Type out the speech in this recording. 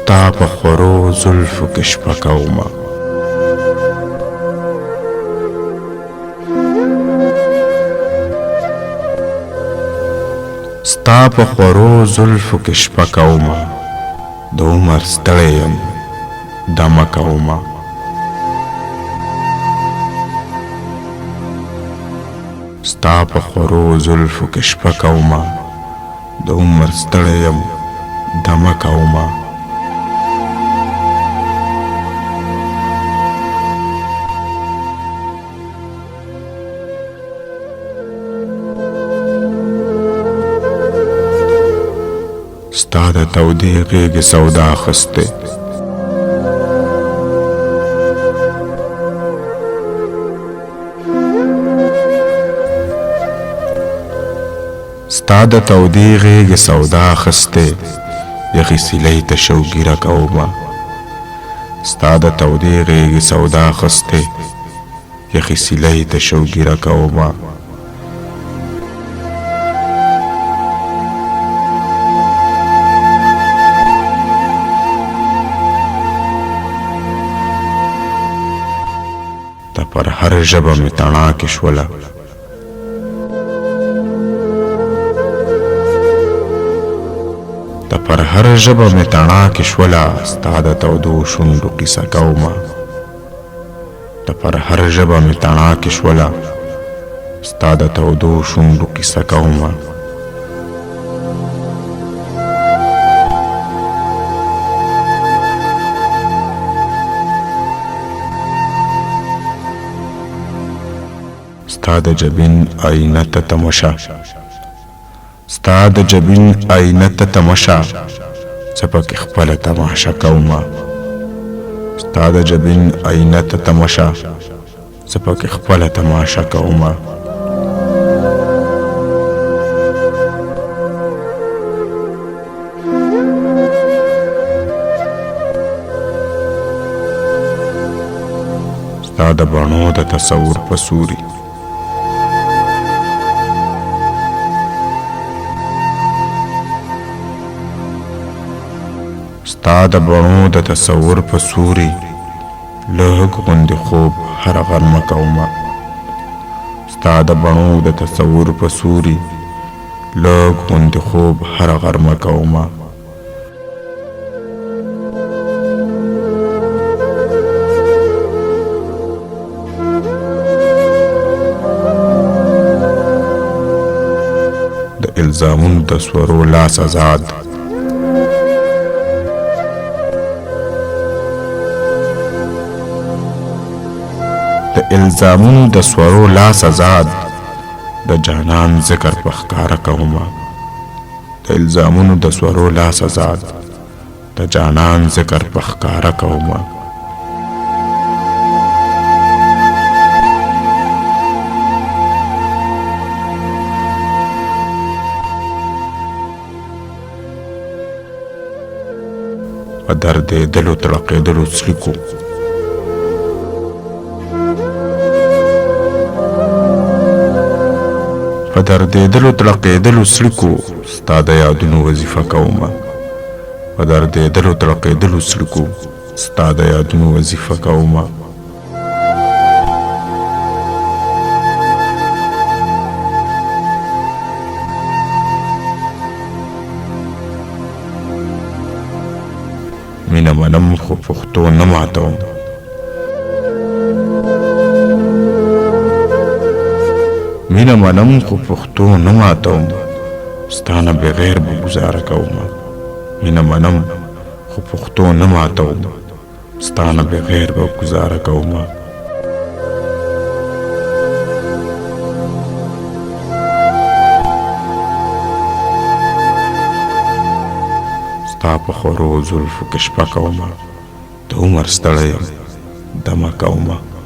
ستا په خورو زلفو کې شپه کومه ستا په خورو زلفو کې شپه کومه د عمر ستړی یم دمه کومه ستا په خورو زلفو کې شپه کومه د عمر ستړی یم دمه کومه ستا د تودې غېږې سودا اخیستې ستا د تودې غېږې سودا اخیستې یخې سیلۍ ته شوګیره کومه ستا د تودې غېږې سودا اخیستې یخې سیلۍ ته شوګیره کومه ته پر هر ژبه مې تڼاکې شوله ته پر هر ژبه مې تڼاکې شوله ستا د تودو شونډو قیصه کومه ته پر هر ژبه مې تڼاکې شوله ستا د تودو شونډو قیصه کومه ستا د جبین آینه ته تمشه ستا د جبین آینه ته تمشه زه پکې خپله تماشه کومه ستا د جبین آینه ته تمشه زه پکې خپله تماشه کومه ستا د بڼو د تصور په سوري ستا د بڼو د تصور په سوري لږ غوندې خوب هره غرمه کومه ستا د بڼو د تصور په سوري لږ غوندې خوب هره غرمه کومه د الزامونو د سورو لاس آزاد د الزامونو د سورو لاس آزاد د جانان ذکر په ښکاره کومه د الزامونو د سورو لاس آزاد د جانان ذکر په ښکاره کومه په دردېدلو تړقېدلو څړیکو په دردېدلو تړقېدلو څړیکو ستا د یادونو وظیفه کومه په دردېدلو تړقېدلو څړیکو ستا د یادونو وظیفه کومه مینه منم خو پښتو نه ماتوم مینه منم خو پښتو نه ماتوم ستا نه بغیر به ګزاره کومه مینه منم خو پښتو نه ماتوم ستا نه بغیر به ګزاره کومه ستا په خورو زلفو کې شپه کومه د عمر ستړی یم دمه کومه